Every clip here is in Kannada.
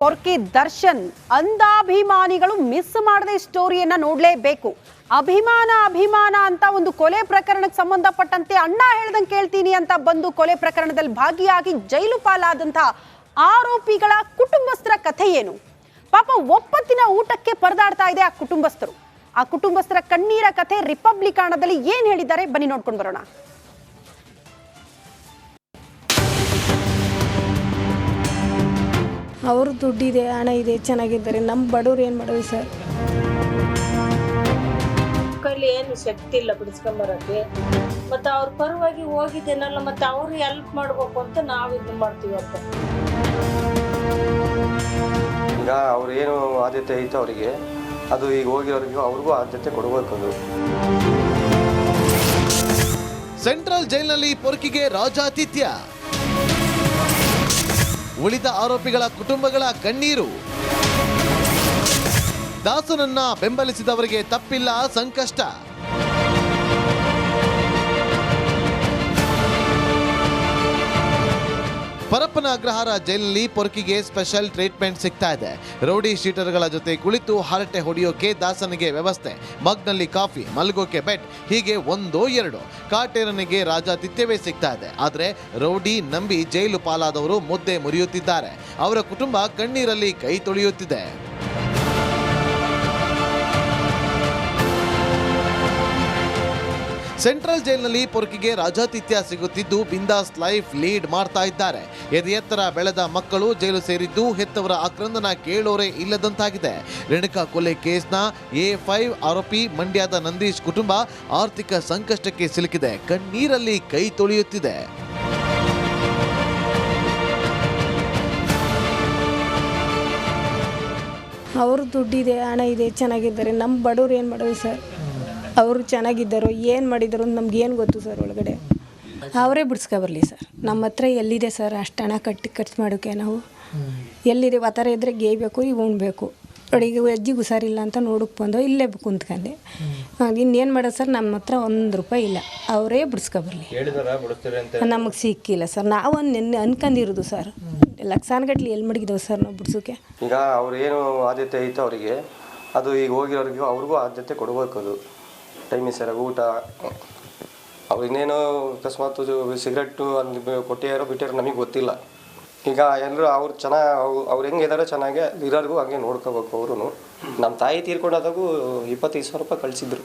ಪೊರ್ಕಿ ದರ್ಶನ್ ಅಂಧಾಭಿಮಾನಿಗಳು ಮಿಸ್ ಮಾಡದೆ ಸ್ಟೋರಿಯನ್ನ ನೋಡಲೇಬೇಕು. ಅಭಿಮಾನ ಅಂತ ಒಂದು ಕೊಲೆ ಪ್ರಕರಣಕ್ಕೆ ಸಂಬಂಧಪಟ್ಟಂತೆ ಅಣ್ಣ ಹೇಳ್ದಂಗೆ ಕೇಳ್ತೀನಿ ಅಂತ ಬಂದು ಕೊಲೆ ಪ್ರಕರಣದಲ್ಲಿ ಭಾಗಿಯಾಗಿ ಜೈಲು ಪಾಲಾದಂತ ಆರೋಪಿಗಳ ಕುಟುಂಬಸ್ಥರ ಕಥೆ ಏನು? ಪಾಪ ಒಪ್ಪತ್ತಿನ ಊಟಕ್ಕೆ ಪರದಾಡ್ತಾ ಇದೆ ಆ ಕುಟುಂಬಸ್ಥರು. ಆ ಕುಟುಂಬಸ್ಥರ ಕಣ್ಣೀರ ಕಥೆ ರಿಪಬ್ಲಿಕ್ ಕನ್ನಡದಲ್ಲಿ ಏನ್ ಹೇಳಿದ್ದಾರೆ ಬನ್ನಿ ನೋಡ್ಕೊಂಡು ಬರೋಣ. ಅವರು ದುಡ್ಡಿದೆ, ಹಣ ಇದೆ, ಚೆನ್ನಾಗಿದ್ದಾರೆ. ನಮ್ಮ ಬಡವ್ರು ಏನು ಮಾಡೋದು ಸರ್? ಕೈಲಿ ಏನು ಶಕ್ತಿ ಇಲ್ಲ ಬಿಡಿಸ್ಕೊಂಬರಕ್ಕೆ. ಮತ್ತು ಅವ್ರ ಪರವಾಗಿ ಹೋಗಿದ್ದೇನಲ್ಲ, ಮತ್ತು ಅವ್ರು ಹೆಲ್ಪ್ ಮಾಡ್ಬೇಕು ಅಂತ ನಾವು ಇದು ಮಾಡ್ತೀವಪ್ಪ. ಈಗ ಅವ್ರು ಏನು ಆದ್ಯತೆ ಐತೆ ಅವರಿಗೆ, ಅದು ಈಗ ಹೋಗಿರೋರಿಗೂ ಅವ್ರಿಗೂ ಆದ್ಯತೆ ಕೊಡಬೇಕು. ಅದು ಸೆಂಟ್ರಲ್ ಜೈಲಿನಲ್ಲಿ ಪೊರ್ಕಿಗೆ ರಾಜಾತಿಥ್ಯ, ಉಳಿದ ಆರೋಪಿಗಳ ಕುಟುಂಬಗಳ ಕಣ್ಣೀರು. ದಾಸನನ್ನ ಬೆಂಬಲಿಸಿದವರಿಗೆ ತಪ್ಪಿಲ್ಲ ಸಂಕಷ್ಟ. ಪರಪ್ಪನ ಅಗ್ರಹಾರ ಜೈಲಿನಲ್ಲಿ ಪೊರ್ಕಿಗೆ ಸ್ಪೆಷಲ್ ಟ್ರೀಟ್ಮೆಂಟ್ ಸಿಗ್ತಾ ಇದೆ. ರೌಡಿ ಶೀಟರ್ಗಳ ಜೊತೆ ಕುಳಿತು ಹರಟೆ ಹೊಡೆಯೋಕೆ ದಾಸನಿಗೆ ವ್ಯವಸ್ಥೆ, ಮಗ್ನಲ್ಲಿ ಕಾಫಿ, ಮಲ್ಗೋಕೆ ಬೆಡ್, ಹೀಗೆ ಒಂದೋ ಎರಡೋ ಕಾಟೇರನಿಗೆ ರಾಜಾತಿಥ್ಯವೇ ಸಿಗ್ತಾ ಇದೆ. ಆದರೆ ರೌಡಿ ನಂಬಿ ಜೈಲು ಪಾಲಾದವರು ಮುದ್ದೆ ಮುರಿಯುತ್ತಿದ್ದಾರೆ. ಅವರ ಕುಟುಂಬ ಕಣ್ಣೀರಲ್ಲಿ ಕೈ ತೊಳೆಯುತ್ತಿದೆ. ಸೆಂಟ್ರಲ್ ಜೈಲಿನಲ್ಲಿ ಪೊರ್ಕಿಗೆ ರಾಜಾತಿಥ್ಯ ಸಿಗುತ್ತಿದ್ದು ಬಿಂದಾಸ್ ಲೈಫ್ ಲೀಡ್ ಮಾಡ್ತಾ ಇದ್ದಾರೆ. ಎದೆಯೆತ್ತರ ಬೆಳೆದ ಮಕ್ಕಳು ಜೈಲು ಸೇರಿದ್ದು ಹೆತ್ತವರ ಆಕ್ರಂದನ ಕೇಳೋರೇ ಇಲ್ಲದಂತಾಗಿದೆ. ರೇಣುಕಾ ಕೊಲೆ ಕೇಸ್ನ A5 ಆರೋಪಿ ಮಂಡ್ಯದ ನಂದೀಶ್ ಕುಟುಂಬ ಆರ್ಥಿಕ ಸಂಕಷ್ಟಕ್ಕೆ ಸಿಲುಕಿದೆ, ಕಣ್ಣೀರಲ್ಲಿ ಕೈ ತೊಳೆಯುತ್ತಿದೆ. ಅವರು ದುಡ್ಡಿದೆ, ಹಣ ಇದೆ, ಚೆನ್ನಾಗಿದ್ದಾರೆ. ನಮ್ಮ ಬಡವ್ರು ಏನು ಮಾಡೋದು ಸರ್? ಅವರು ಚೆನ್ನಾಗಿದ್ದಾರೋ ಏನು ಮಾಡಿದಾರೋ ನಮ್ಗೇನು ಗೊತ್ತು ಸರ್? ಒಳಗಡೆ ಅವರೇ ಬಿಡಿಸ್ಕೊಬರ್ಲಿ ಸರ್. ನಮ್ಮ ಹತ್ರ ಎಲ್ಲಿದೆ ಸರ್ ಅಷ್ಟು ಹಣ ಖರ್ಚು ಮಾಡೋಕ್ಕೆ? ನಾವು ಎಲ್ಲಿದೆ? ಆ ಥರ ಇದ್ದರೆ ಗೇಯ್ಬೇಕು, ಈಗ ಉಣ್ಬೇಕು. ಅಡಿಗೆ ಅಜ್ಜಿಗೆ ಹುಷಾರಿಲ್ಲ ಅಂತ ನೋಡಕ್ಕೆ ಬಂದು ಇಲ್ಲೇ ಕುಂತ್ಕೊಂಡೆ. ಇನ್ನೇನು ಮಾಡೋದು ಸರ್? ನಮ್ಮ ಹತ್ರ ₹1 ಇಲ್ಲ. ಅವರೇ ಬಿಡಿಸ್ಕೊಬರ್ಲಿ. ನಮಗೆ ಸಿಕ್ಕಿಲ್ಲ ಸರ್. ನಾವು ನಿನ್ನೆ ಅನ್ಕೊಂಡಿರೋದು ಸರ್. ಲಕ್ಷಾನುಗಟ್ಲೆ ಎಲ್ಲಿ ಮಡಗಿದ್ದೇವೆ ಸರ್ ನಾವು ಬಿಡ್ಸೋಕ್ಕೆ? ಈಗ ಅವ್ರು ಏನು ಆದ್ಯತೆ ಐತೆ ಅವರಿಗೆ, ಅದು ಈಗ ಹೋಗಿರೋರಿಗೂ ಅವ್ರಿಗೂ ಆದ್ಯತೆ ಕೊಡಬೇಕು. ಅದು ಟೈಮಿಗೆ ಸರಿಯಾಗಿ ಊಟ. ಅವ್ರು ಇನ್ನೇನೋ ಅಕಸ್ಮಾತ್ ಸಿಗರೆಟ್ಟು ಅಲ್ಲಿ ಕೊಟ್ಟಿಯಾರೋ ಬಿಟ್ಟಿರೋ ನಮಗೆ ಗೊತ್ತಿಲ್ಲ. ಈಗ ಎಲ್ಲರೂ ಅವ್ರು ಚೆನ್ನಾಗಿ ಅವ್ರು ಹೆಂಗೆ ಇದ್ದಾರೋ ಚೆನ್ನಾಗೆ ಇರೋರಿಗೂ ಹಂಗೆ ನೋಡ್ಕೋಬೇಕು. ಅವರು ನಮ್ಮ ತಾಯಿ ತೀರ್ಕೊಂಡಾದಾಗೂ ₹25,000 ಕಳಿಸಿದ್ರು.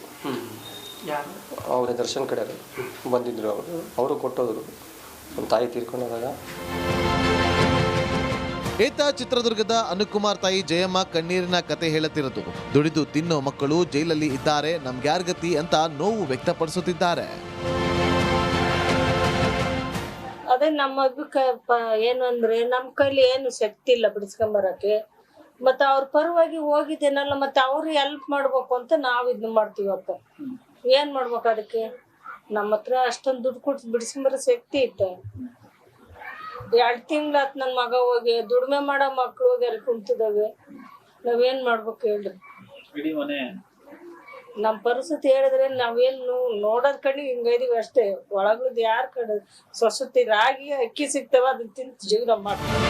ಅವ್ರ ದರ್ಶನ್ ಕಡೆ ಬಂದಿದ್ರು, ಅವರು ಕೊಟ್ಟೋದ್ರು ನಮ್ಮ ತಾಯಿ ತೀರ್ಕೊಂಡಾದಾಗ. ಏತ ಚಿತ್ರದುರ್ಗದ ಅನುಕುಮಾರ್ ತಾಯಿ ಜಯಮ್ಮ ಕಣ್ಣೀರಿನ ಕತೆ ಹೇಳುತ್ತಿರೋದು. ದುಡಿದು ತಿನ್ನೋ ಮಕ್ಕಳು ಜೈಲಲ್ಲಿ ಇದ್ದಾರೆ, ನಮ್ಗ್ಯಾರ್ಗತಿ ಅಂತ ನೋವು ವ್ಯಕ್ತಪಡಿಸುತ್ತಿದ್ದಾರೆ. ಅದೇ ನಮ್ಮ ಏನು ಅಂದ್ರೆ ನಮ್ಮ ಕೈಲಿ ಏನು ಶಕ್ತಿ ಇಲ್ಲ ಬಿಡಿಸ್ಕೊಂಬರಕ್ಕೆ. ಮತ್ತು ಅವ್ರ ಪರವಾಗಿ ಹೋಗಿದ್ದೇನಲ್ಲ, ಮತ್ತು ಅವ್ರು ಹೆಲ್ಪ್ ಮಾಡ್ಬೇಕು ಅಂತ ನಾವು ಇದು ಮಾಡ್ತೀವಪ್ಪ. ಏನು ಮಾಡ್ಬೇಕು ಅದಕ್ಕೆ? ನಮ್ಮ ಹತ್ರ ಅಷ್ಟೊಂದು ದುಡ್ಡು ಕೊಟ್ಟು ಬಿಡಿಸ್ಕೊಂಬರೋ ಶಕ್ತಿ ಐತೆ. 2 ತಿಂಗಳಾತ್ ನನ್ನ ಮಗ ಹೋಗಿ ದುಡಿಮೆ ಮಾಡೋ ಮಕ್ಳು ಹೋಗಿ ಅಲ್ಲಿ ಕುಂತಿದ್ದಾವೆ. ನಾವೇನ್ ಮಾಡ್ಬೇಕು ಹೇಳ್ರಿ? ನಮ್ಮ ಪರಿಸ್ಥಿತಿ ಹೇಳಿದ್ರೆ ನಾವೇನು ನೋಡೋದ್ ಕಣ್ಣಿ ಹಿಂಗೈದೀವಿ ಅಷ್ಟೇ. ಒಳಗ್ಲದ್ ಯಾರ ಕಡೆ ಸೊಸತಿ ರಾಗಿ ಅಕ್ಕಿ ಸಿಗ್ತಾವ ಅದನ್ನ ತಿಂದು ಜೀವನ ಮಾಡ್ತೀವಿ.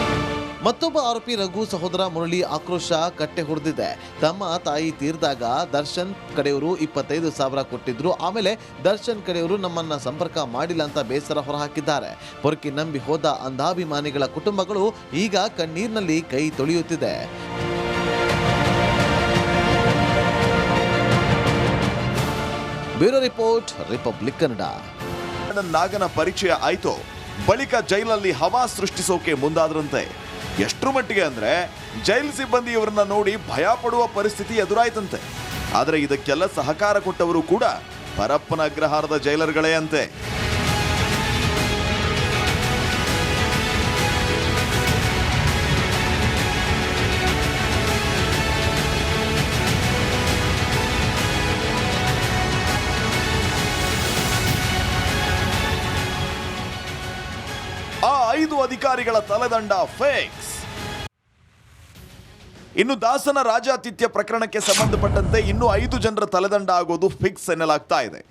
ಮತ್ತೊಬ್ಬ ಆರೋಪಿ ರಘು ಸಹೋದರ ಮುರಳಿ ಆಕ್ರೋಶ ಕಟ್ಟೆ ಹೊಡೆದಿದೆ. ತಮ್ಮ ತಾಯಿ ತೀರ್ದಾಗ ದರ್ಶನ್ ಕಡೆಯವರು 25,000 ಕೊಟ್ಟಿದ್ರು. ಆಮೇಲೆ ದರ್ಶನ್ ಕಡೆಯವರು ನಮ್ಮನ್ನ ಸಂಪರ್ಕ ಮಾಡಿಲ್ಲ ಅಂತ ಬೇಸರ ಹೊರಹಾಕಿದ್ದಾರೆ. ಪೊರ್ಕಿ ನಂಬಿ ಹೋದ ಅಂಧಾಭಿಮಾನಿಗಳ ಕುಟುಂಬಗಳು ಈಗ ಕಣ್ಣೀರಿನಲ್ಲಿ ಕೈ ತೊಳೆಯುತ್ತಿದೆ. Bureau report, republic Kannada. ನಾಗನ ಪರಿಚಯ ಆಯ್ತು, ಬಳಿಕ ಜೈಲಲ್ಲಿ ಹವಾ ಸೃಷ್ಟಿಸೋಕೆ ಮುಂದಾದ್ರಂತೆ. ಎಷ್ಟರ ಮಟ್ಟಿಗೆ ಅಂದ್ರೆ ಜೈಲು ಸಿಬ್ಬಂದಿ ಇವರನ್ನ ನೋಡಿ ಭಯ ಪಡುವ ಪರಿಸ್ಥಿತಿ ಎದುರಾಯ್ತಂತೆ. ಆದರೆ ಇದಕ್ಕೆಲ್ಲ ಸಹಕಾರ ಕೊಟ್ಟವರು ಕೂಡ ಪರಪ್ಪನ ಅಗ್ರಹಾರದ ಜೈಲರ್ಗಳೇ ಅಂತೆ. ಆ 5 ಅಧಿಕಾರಿಗಳ ತಲೆದಂಡ ಫಿಕ್ಸ್. ಇನ್ನು ದಾಸನ ರಾಜಾತಿಥ್ಯ ಪ್ರಕರಣಕ್ಕೆ ಸಂಬಂಧಪಟ್ಟಂತೆ ಇನ್ನೂ 5 ಜನರ ತಲೆದಂಡ ಆಗೋದು ಫಿಕ್ಸ್ ಎನ್ನಲಾಗ್ತಾ ಇದೆ.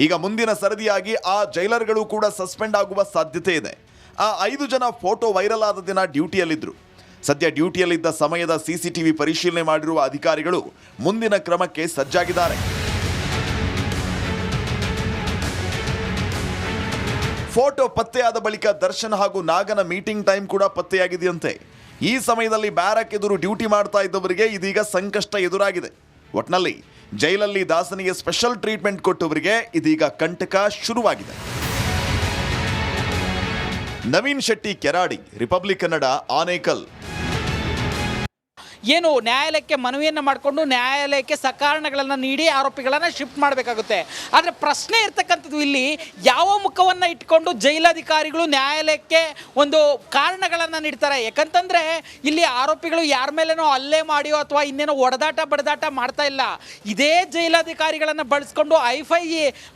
ಈಗ ಮುಂದಿನ ಸರದಿಯಾಗಿ ಆ ಜೈಲರ್ಗಳು ಕೂಡ ಸಸ್ಪೆಂಡ್ ಆಗುವ ಸಾಧ್ಯತೆ ಇದೆ. ಆ 5 ಜನ ಫೋಟೋ ವೈರಲ್ ಆದ ದಿನ ಡ್ಯೂಟಿಯಲ್ಲಿದ್ದರು. ಸದ್ಯ ಡ್ಯೂಟಿಯಲ್ಲಿದ್ದ ಸಮಯದ ಸಿಸಿಟಿವಿ ಪರಿಶೀಲನೆ ಮಾಡಿರುವ ಅಧಿಕಾರಿಗಳು ಮುಂದಿನ ಕ್ರಮಕ್ಕೆ ಸಜ್ಜಾಗಿದ್ದಾರೆ. ಫೋಟೋ ಪತ್ತೆಯಾದ ಬಳಿಕ ದರ್ಶನ್ ಹಾಗೂ ನಾಗನ ಮೀಟಿಂಗ್ ಟೈಮ್ ಕೂಡ ಪತ್ತೆಯಾಗಿದೆಯಂತೆ. ಈ ಸಮಯದಲ್ಲಿ ಬ್ಯಾರಕ್ ಎದುರು ಡ್ಯೂಟಿ ಮಾಡ್ತಾ ಇದ್ದವರಿಗೆ ಇದೀಗ ಸಂಕಷ್ಟ ಎದುರಾಗಿದೆ. ಒಟ್ನಲ್ಲಿ ಜೈಲಲ್ಲಿ ದಾಸನಿಗೆ ಸ್ಪೆಷಲ್ ಟ್ರೀಟ್ಮೆಂಟ್ ಕೊಟ್ಟವರಿಗೆ ಇದೀಗ ಕಂಟಕ ಶುರುವಾಗಿದೆ. ನವೀನ್ ಶೆಟ್ಟಿ, ಕೆರಾಡಿ, ರಿಪಬ್ಲಿಕ್ ಕನ್ನಡ, ಆನೇಕಲ್. ಏನು ನ್ಯಾಯಾಲಯಕ್ಕೆ ಮನವಿಯನ್ನು ಮಾಡಿಕೊಂಡು ನ್ಯಾಯಾಲಯಕ್ಕೆ ಸಕಾರಣಗಳನ್ನು ನೀಡಿ ಆರೋಪಿಗಳನ್ನು ಶಿಫ್ಟ್ ಮಾಡಬೇಕಾಗುತ್ತೆ. ಆದರೆ ಪ್ರಶ್ನೆ ಇರ್ತಕ್ಕಂಥದ್ದು ಇಲ್ಲಿ ಯಾವ ಮುಖವನ್ನು ಇಟ್ಕೊಂಡು ಜೈಲಾಧಿಕಾರಿಗಳು ನ್ಯಾಯಾಲಯಕ್ಕೆ ಒಂದು ಕಾರಣಗಳನ್ನು ನೀಡ್ತಾರೆ. ಯಾಕಂತಂದರೆ ಇಲ್ಲಿ ಆರೋಪಿಗಳು ಯಾರ ಮೇಲೇನೋ ಹಲ್ಲೆ ಮಾಡಿಯೋ ಅಥವಾ ಇನ್ನೇನೋ ಬಡದಾಟ ಮಾಡ್ತಾ ಇಲ್ಲ. ಇದೇ ಜೈಲಾಧಿಕಾರಿಗಳನ್ನು ಬಳಸ್ಕೊಂಡು ಐಫೈ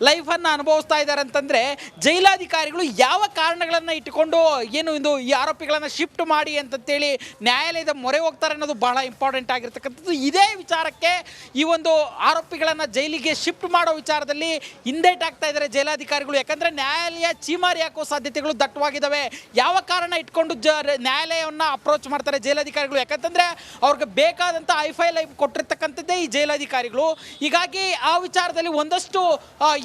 ಲೈಫನ್ನು ಅನುಭವಿಸ್ತಾ ಇದ್ದಾರೆ ಅಂತಂದರೆ ಜೈಲಾಧಿಕಾರಿಗಳು ಯಾವ ಕಾರಣಗಳನ್ನು ಇಟ್ಟುಕೊಂಡು ಏನು ಇದು ಈ ಆರೋಪಿಗಳನ್ನು ಶಿಫ್ಟ್ ಮಾಡಿ ಅಂತಂತೇಳಿ ನ್ಯಾಯಾಲಯದ ಮೊರೆ ಹೋಗ್ತಾರೆ ಅನ್ನೋದು ಬಹಳ ಇಂಪಾರ್ಟೆಂಟ್ ಆಗಿರ್ತಕ್ಕಂಥದ್ದು. ಇದೇ ವಿಚಾರಕ್ಕೆ ಈ ಒಂದು ಆರೋಪಿಗಳನ್ನು ಜೈಲಿಗೆ ಶಿಫ್ಟ್ ಮಾಡೋ ವಿಚಾರದಲ್ಲಿ ಹಿಂದೇಟಾಗ್ತಾ ಇದ್ದಾರೆ ಜೈಲಾಧಿಕಾರಿಗಳು. ಯಾಕಂದರೆ ನ್ಯಾಯಾಲಯ ಚೀಮಾರಿ ಹಾಕೋ ಸಾಧ್ಯತೆಗಳು ದಟ್ಟವಾಗಿದ್ದಾವೆ. ಯಾವ ಕಾರಣ ಇಟ್ಕೊಂಡು ನ್ಯಾಯಾಲಯವನ್ನು ಅಪ್ರೋಚ್ ಮಾಡ್ತಾರೆ ಜೈಲಾಧಿಕಾರಿಗಳು? ಯಾಕಂತಂದರೆ ಅವ್ರಿಗೆ ಬೇಕಾದಂಥ ಐಫೈ ಲೈಫ್ ಕೊಟ್ಟಿರ್ತಕ್ಕಂಥದ್ದೇ ಈ ಜೈಲಾಧಿಕಾರಿಗಳು. ಹೀಗಾಗಿ ಆ ವಿಚಾರದಲ್ಲಿ ಒಂದಷ್ಟು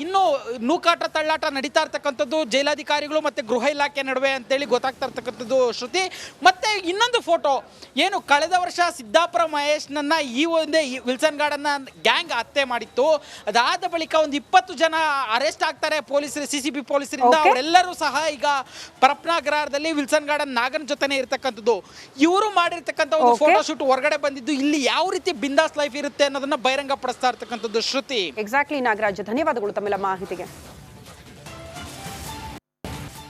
ಇನ್ನೂ ನೂಕಾಟ ತಳ್ಳಾಟ ನಡೀತಾ ಇರ್ತಕ್ಕಂಥದ್ದು ಜೈಲಾಧಿಕಾರಿಗಳು ಮತ್ತು ಗೃಹ ಇಲಾಖೆ ನಡುವೆ ಅಂತೇಳಿ ಗೊತ್ತಾಗ್ತಾ ಇರ್ತಕ್ಕಂಥದ್ದು ಶ್ರುತಿ. ಮತ್ತು ಇನ್ನೊಂದು ಫೋಟೋ ಏನು ಕಳೆದ ವರ್ಷ ಸಿದ್ದಾಪುರ ಮಹೇಶ್ನನ್ನ ಈ ಒಂದೇ ವಿಲ್ಸನ್ ಗಾರ್ಡನ್ನ ಗ್ಯಾಂಗ್ ಹತ್ಯೆ ಮಾಡಿತ್ತು. ಅದಾದ ಬಳಿಕ ಒಂದು 20 ಜನ ಅರೆಸ್ಟ್ ಆಗ್ತಾರೆ ಪೊಲೀಸರು, ಸಿಸಿಬಿ ಪೊಲೀಸರಿಂದ. ಅವರೆಲ್ಲರೂ ಸಹ ಈಗ ಪರಪ್ಪನಗರದಲ್ಲಿ ವಿಲ್ಸನ್ ಗಾರ್ಡನ್ ನಾಗನ್ ಜೊತೆನೆ ಇರ್ತಕ್ಕಂಥದ್ದು. ಇವರು ಮಾಡಿರ್ತಕ್ಕಂಥ ಒಂದು ಫೋಟೋ ಶೂಟ್ ಹೊರಗಡೆ ಬಂದಿದ್ದು ಇಲ್ಲಿ ಯಾವ ರೀತಿ ಬಿಂದಾಸ್ ಲೈಫ್ ಇರುತ್ತೆ ಅನ್ನೋದನ್ನ ಬಹಿರಂಗ ಪಡಿಸ್ತಾ ಇರ್ತಕ್ಕಂಥದ್ದು ಶ್ರುತಿ. ಎಕ್ಸಾಕ್ಟ್ಲಿ ನಾಗರಾಜ್, ಧನ್ಯವಾದಗಳು ತಮ್ಮೆಲ್ಲ ಮಾಹಿತಿಗೆ.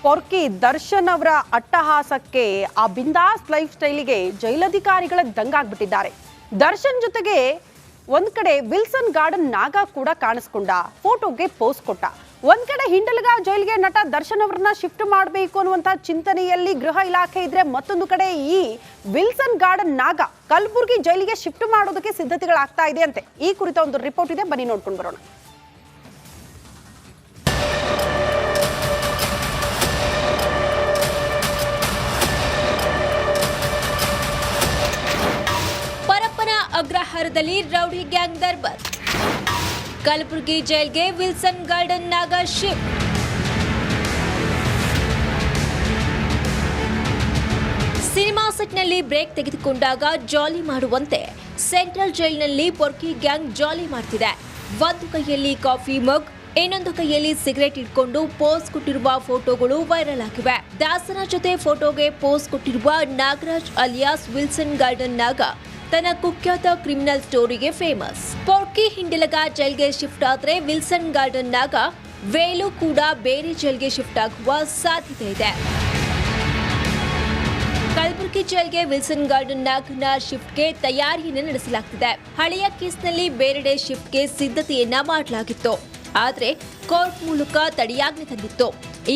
ಪೊರ್ಕಿ ದರ್ಶನ್ ಅವರ ಅಟ್ಟಹಾಸಕ್ಕೆ, ಆ ಬಿಂದಾಸ್ ಲೈಫ್ ಸ್ಟೈಲಿಗೆ ಜೈಲಧಿಕಾರಿಗಳ ದಂಗಾಗ್ಬಿಟ್ಟಿದ್ದಾರೆ. ದರ್ಶನ್ ಜೊತೆಗೆ ಒಂದ್ ಕಡೆ ವಿಲ್ಸನ್ ಗಾರ್ಡನ್ ನಾಗ ಕೂಡ ಕಾಣಿಸ್ಕೊಂಡ, ಫೋಟೋಗೆ ಪೋಸ್ ಕೊಟ್ಟ. ಒಂದ್ ಕಡೆ ಹಿಂಡಲ್ಗಾ ಜೈಲ್ಗೆ ನಟ ದರ್ಶನ್ ಅವರನ್ನ ಶಿಫ್ಟ್ ಮಾಡಬೇಕು ಅನ್ನುವಂತ ಚಿಂತನೆಯಲ್ಲಿ ಗೃಹ ಇಲಾಖೆ ಇದ್ರೆ, ಮತ್ತೊಂದು ಕಡೆ ಈ ವಿಲ್ಸನ್ ಗಾರ್ಡನ್ ನಾಗ ಕಲಬುರಗಿ ಜೈಲಿಗೆ ಶಿಫ್ಟ್ ಮಾಡೋದಕ್ಕೆ ಸಿದ್ಧತೆಗಳಾಗ್ತಾ ಇದೆ ಅಂತೆ. ಈ ಕುರಿತ ಒಂದು ರಿಪೋರ್ಟ್ ಇದೆ, ಬನ್ನಿ ನೋಡ್ಕೊಂಡು ಬರೋಣ. ಅಗ್ರಹಾರದಲ್ಲಿ ರೌಡಿ ಗ್ಯಾಂಗ್ ದರ್ಬಾರ್. ಕಲಬುರಗಿ ಜೈಲ್ಗೆ ವಿಲ್ಸನ್ ಗಾರ್ಡನ್ ನಾಗ ಶಿಫ್ಟ್. ಸಿನಿಮಾ ಸೆಟ್ನಲ್ಲಿ ಬ್ರೇಕ್ ತೆಗೆದುಕೊಂಡಾಗ ಜಾಲಿ ಮಾಡುವಂತೆ ಸೆಂಟ್ರಲ್ ಜೈಲಿನಲ್ಲಿ ಪೊರ್ಕಿ ಗ್ಯಾಂಗ್ ಜಾಲಿ ಮಾಡ್ತಿದೆ. ಒಂದು ಕೈಯಲ್ಲಿ ಕಾಫಿ ಮಗ್, ಇನ್ನೊಂದು ಕೈಯಲ್ಲಿ ಸಿಗರೆಟ್ ಇಟ್ಕೊಂಡು ಪೋಸ್ ಕೊಟ್ಟಿರುವ ಫೋಟೋಗಳು ವೈರಲ್ ಆಗಿವೆ. ದಾಸನ ಜೊತೆ ಫೋಟೋಗೆ ಪೋಸ್ ಕೊಟ್ಟಿರುವ ನಾಗರಾಜ್ ಅಲಿಯಾಸ್ ವಿಲ್ಸನ್ ಗಾರ್ಡನ್ ನಾಗ ತನ್ನ ಕುಖ್ಯಾತ ಕ್ರಿಮಿನಲ್ ಸ್ಟೋರಿಗೆ ಫೇಮಸ್. ಪೊರ್ಕಿ ಹಿಂಡಲಗ ಜೈಲ್ಗೆ ಶಿಫ್ಟ್ ಆದ್ರೆ ವಿಲ್ಸನ್ ಗಾರ್ಡನ್ ನಾಗ ವೇಲು ಕೂಡ ಬೇರೆ ಜೈಲ್ಗೆ ಶಿಫ್ಟ್ ಆಗುವ ಸಾಧ್ಯತೆ ಇದೆ. ಕಲಬುರಗಿ ಜೈಲ್ಗೆ ವಿಲ್ಸನ್ ಗಾರ್ಡನ್ ನಾಗನ ಶಿಫ್ಟ್ಗೆ ತಯಾರಿಯನ್ನು ನಡೆಸಲಾಗ್ತಿದೆ. ಹಳೆಯ ಕೇಸ್ನಲ್ಲಿ ಬೇರೆಡೆ ಶಿಫ್ಟ್ಗೆ ಸಿದ್ಧತೆಯನ್ನ ಮಾಡಲಾಗಿತ್ತು. ಆದ್ರೆ ಕೋರ್ಟ್ ಮೂಲಕ ತಡೆಯಾಜ್ಞೆ ತಂದಿತ್ತು.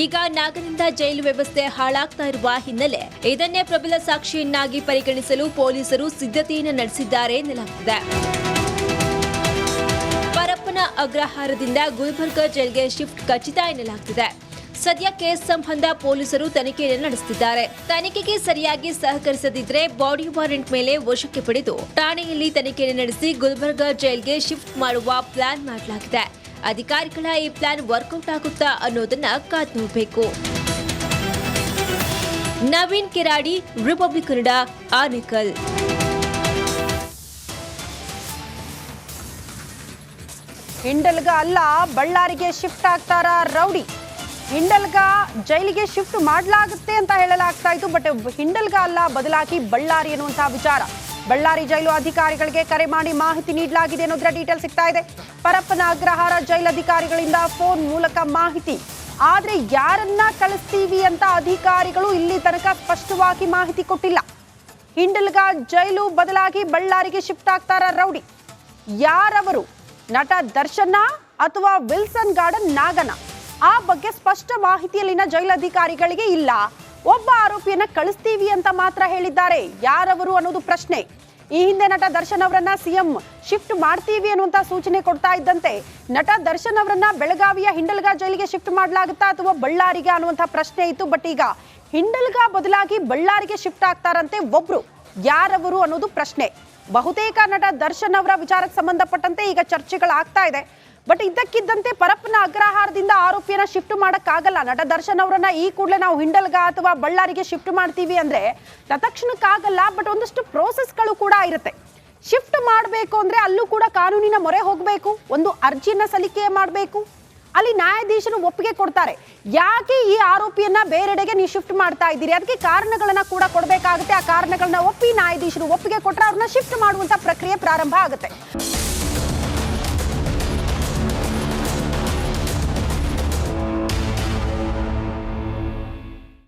ಈಗ ನಾಗನಿಂದ ಜೈಲು ವ್ಯವಸ್ಥೆ ಹಾಳಾಗ್ತಾ ಇರುವ ಹಿನ್ನೆಲೆ ಇದನ್ನೇ ಪ್ರಬಲ ಸಾಕ್ಷಿಯನ್ನಾಗಿ ಪರಿಗಣಿಸಲು ಪೊಲೀಸರು ಸಿದ್ಧತೆಯನ್ನು ನಡೆಸಿದ್ದಾರೆ ಎನ್ನಲಾಗ್ತಿದೆ. ಪರಪ್ಪನ ಅಗ್ರಹಾರದಿಂದ ಗುಲ್ಬರ್ಗ ಜೈಲ್ಗೆ ಶಿಫ್ಟ್ ಖಚಿತ ಎನ್ನಲಾಗ್ತಿದೆ. ಸದ್ಯ ಕೇಸ್ ಸಂಬಂಧ ಪೊಲೀಸರು ತನಿಖೆಯನ್ನು ನಡೆಸುತ್ತಿದ್ದಾರೆ. ತನಿಖೆಗೆ ಸರಿಯಾಗಿ ಸಹಕರಿಸದಿದ್ರೆ ಬಾಡಿ ವಾರೆಂಟ್ ಮೇಲೆ ವಶಕ್ಕೆ ಪಡೆದು ಠಾಣೆಯಲ್ಲಿ ತನಿಖೆಯನ್ನು ನಡೆಸಿ ಗುಲ್ಬರ್ಗ ಜೈಲ್ಗೆ ಶಿಫ್ಟ್ ಮಾಡುವ ಪ್ಲಾನ್ ಮಾಡಲಾಗಿದೆ. ಅಧಿಕಾರಿಗಳ ಈ ಪ್ಲಾನ್ ವರ್ಕೌಟ್ ಆಗುತ್ತಾ ಅನ್ನೋದನ್ನ ಕಾದು ನೋಡಬೇಕು. ನವೀನ್ ಕೆರಾಡಿ, ರಿಪಬ್ಲಿಕ್ ಕನ್ನಡ, ಆನೇಕಲ್. ಹಿಂಡಲ್ಗ ಅಲ್ಲ, ಬಳ್ಳಾರಿಗೆ ಶಿಫ್ಟ್ ಆಗ್ತಾರ ರೌಡಿ. ಹಿಂಡಲ್ಗ ಜೈಲಿಗೆ ಶಿಫ್ಟ್ ಮಾಡಲಾಗುತ್ತೆ ಅಂತ ಹೇಳಲಾಗ್ತಾ ಇತ್ತು. ಬಟ್ ಹಿಂಡಲ್ಗ ಅಲ್ಲ, ಬದಲಾಗಿ ಬಳ್ಳಾರಿ ಎನ್ನುವಂತಹ ವಿಚಾರ. ಬಳ್ಳಾರಿ ಜೈಲು ಅಧಿಕಾರಿಗಳಿಗೆ ಕರೆ ಮಾಡಿ ಮಾಹಿತಿ ನೀಡಲಾಗಿದೆ ಅನ್ನೋದ್ರ ಡೀಟೇಲ್ ಸಿಗ್ತಾ ಇದೆ. ಪರಪ್ಪನ ಅಗ್ರಹಾರ ಜೈಲಧಿಕಾರಿಗಳಿಂದ ಫೋನ್ ಮೂಲಕ ಮಾಹಿತಿ. ಆದ್ರೆ ಯಾರನ್ನ ಕಳಿಸ್ತೀವಿ ಅಂತ ಅಧಿಕಾರಿಗಳು ಇಲ್ಲಿ ತನಕ ಸ್ಪಷ್ಟವಾಗಿ ಮಾಹಿತಿ ಕೊಟ್ಟಿಲ್ಲ. ಹಿಂಡಲ್ಗ ಜೈಲು ಬದಲಾಗಿ ಬಳ್ಳಾರಿಗೆ ಶಿಫ್ಟ್ ಆಗ್ತಾರ ರೌಡಿ. ಯಾರವರು? ನಟ ದರ್ಶನ ಅಥವಾ ವಿಲ್ಸನ್ ಗಾರ್ಡನ್ ನಾಗನ? ಆ ಬಗ್ಗೆ ಸ್ಪಷ್ಟ ಮಾಹಿತಿಯಲ್ಲಿನ ಜೈಲಧಿಕಾರಿಗಳಿಗೆ ಇಲ್ಲ. ಒಬ್ಬ ಆರೋಪಿಯನ್ನ ಕಳಿಸ್ತೀವಿ ಅಂತ ಮಾತ್ರ ಹೇಳಿದ್ದಾರೆ. ಯಾರವರು ಅನ್ನೋದು ಪ್ರಶ್ನೆ. ಈ ಹಿಂದೆ ನಟ ದರ್ಶನ್ ಅವರನ್ನ ಸಿಎಂ ಶಿಫ್ಟ್ ಮಾಡ್ತೀವಿ ಅನ್ನುವಂತ ಸೂಚನೆ ಕೊಡ್ತಾ ಇದ್ದಂತೆ ನಟ ದರ್ಶನ್ ಅವರನ್ನ ಬೆಳಗಾವಿಯ ಹಿಂಡಲ್ಗಾ ಜೈಲಿಗೆ ಶಿಫ್ಟ್ ಮಾಡಲಾಗುತ್ತಾ ಅಥವಾ ಬಳ್ಳಾರಿಗೆ ಅನ್ನುವಂತ ಪ್ರಶ್ನೆ ಇತ್ತು. ಬಟ್ ಈಗ ಹಿಂಡಲ್ಗಾ ಬದಲಾಗಿ ಬಳ್ಳಾರಿಗೆ ಶಿಫ್ಟ್ ಆಗ್ತಾರಂತೆ ಒಬ್ರು. ಯಾರವರು ಅನ್ನೋದು ಪ್ರಶ್ನೆ. ಬಹುತೇಕ ನಟ ದರ್ಶನ್ ಅವರ ವಿಚಾರಕ್ಕೆ ಸಂಬಂಧಪಟ್ಟಂತೆ ಈಗ ಚರ್ಚೆಗಳಾಗ್ತಾ ಇದೆ. ಬಟ್ ಇದ್ದಕ್ಕಿದ್ದಂತೆ ಪರಪ್ಪನ ಅಗ್ರಹಾರದಿಂದ ಆರೋಪಿಯನ್ನ ಶಿಫ್ಟ್ ಮಾಡಕ್ಕಾಗಲ್ಲ. ನಟ ದರ್ಶನ್ ಅವರನ್ನ ಈ ಕೂಡಲೇ ನಾವು ಹಿಂಡಲ್ಗ ಅಥವಾ ಬಳ್ಳಾರಿಗೆ ಶಿಫ್ಟ್ ಮಾಡ್ತೀವಿ ಅಂದ್ರೆ ತತ್ಕ್ಷಣಕ್ಕಾಗಲ್ಲ. ಬಟ್ ಒಂದಷ್ಟು ಪ್ರೋಸೆಸ್ಗಳು ಕೂಡ ಇರುತ್ತೆ. ಶಿಫ್ಟ್ ಮಾಡಬೇಕು ಅಂದ್ರೆ ಅಲ್ಲೂ ಕೂಡ ಕಾನೂನಿನ ಮೊರೆ ಹೋಗಬೇಕು, ಒಂದು ಅರ್ಜಿಯನ್ನ ಸಲ್ಲಿಕೆ ಮಾಡಬೇಕು. ಅಲ್ಲಿ ನ್ಯಾಯಾಧೀಶರು ಒಪ್ಪಿಗೆ ಕೊಡ್ತಾರೆ. ಯಾಕೆ ಈ ಆರೋಪಿಯನ್ನ ಬೇರೆಡೆಗೆ ನೀವು ಶಿಫ್ಟ್ ಮಾಡ್ತಾ ಇದ್ದೀರಿ, ಅದಕ್ಕೆ ಕಾರಣಗಳನ್ನ ಕೂಡ ಕೊಡಬೇಕಾಗುತ್ತೆ. ಆ ಕಾರಣಗಳನ್ನ ಒಪ್ಪಿ ನ್ಯಾಯಾಧೀಶರು ಒಪ್ಪಿಗೆ ಕೊಟ್ಟರೆ ಅವ್ರನ್ನ ಶಿಫ್ಟ್ ಮಾಡುವಂತ ಪ್ರಕ್ರಿಯೆ ಪ್ರಾರಂಭ ಆಗುತ್ತೆ.